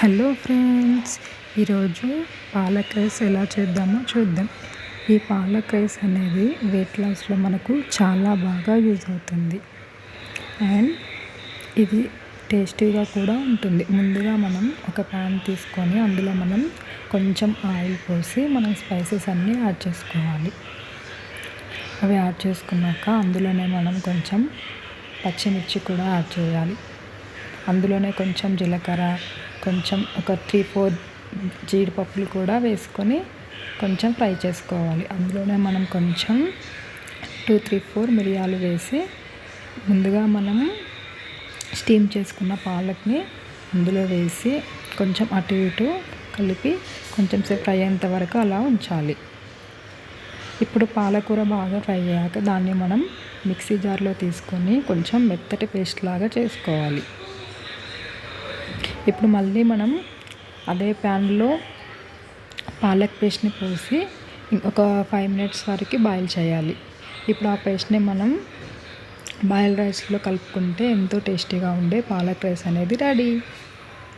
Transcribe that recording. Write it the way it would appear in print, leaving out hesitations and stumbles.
Hello friends, ఈరోజు palak rice ఎలా చేద్దామో చూద్దాం. ఈ పాలక్ రైస్ అనేది వెయిట్ లాస్లో మనకు చాలా బాగా యూజ్ అవుతుంది అండ్ ఇది టేస్టీగా కూడా ఉంటుంది. ముందుగా మనం ఒక ప్యాన్ తీసుకొని అందులో మనం కొంచెం ఆయిల్ పోసి మనం స్పైసెస్ అన్నీ యాడ్ చేసుకోవాలి. అవి యాడ్ చేసుకున్నాక అందులోనే మనం కొంచెం పచ్చిమిర్చి కూడా యాడ్ చేయాలి. అందులోనే కొంచెం జీలకర్ర, కొంచెం ఒక 3-4 జీడిపప్పులు కూడా వేసుకొని కొంచెం ఫ్రై చేసుకోవాలి. అందులోనే మనం కొంచెం 2-3-4 మిరియాలు వేసి ముందుగా మనం స్టీమ్ చేసుకున్న పాలక్ని అందులో వేసి కొంచెం అటు ఇటు కలిపి కొంచెం సేపు ఫ్రై అయ్యేంత వరకు అలా ఉంచాలి. ఇప్పుడు పాలకూర బాగా ఫ్రై అయ్యాక దాన్ని మనం మిక్సీ జార్లో తీసుకొని కొంచెం మెత్తటి పేస్ట్ లాగా చేసుకోవాలి. ఇప్పుడు మళ్ళీ మనం అదే ప్యాన్లో పాలక్ పేస్ట్ని పోసి ఒక 5 మినిట్స్ వరకు బాయిల్ చేయాలి. ఇప్పుడు ఆ పేస్ట్ని మనం బాయిల్ రైస్లో కలుపుకుంటే ఎంతో టేస్టీగా ఉండే పాలక్ రైస్ అనేది రెడీ.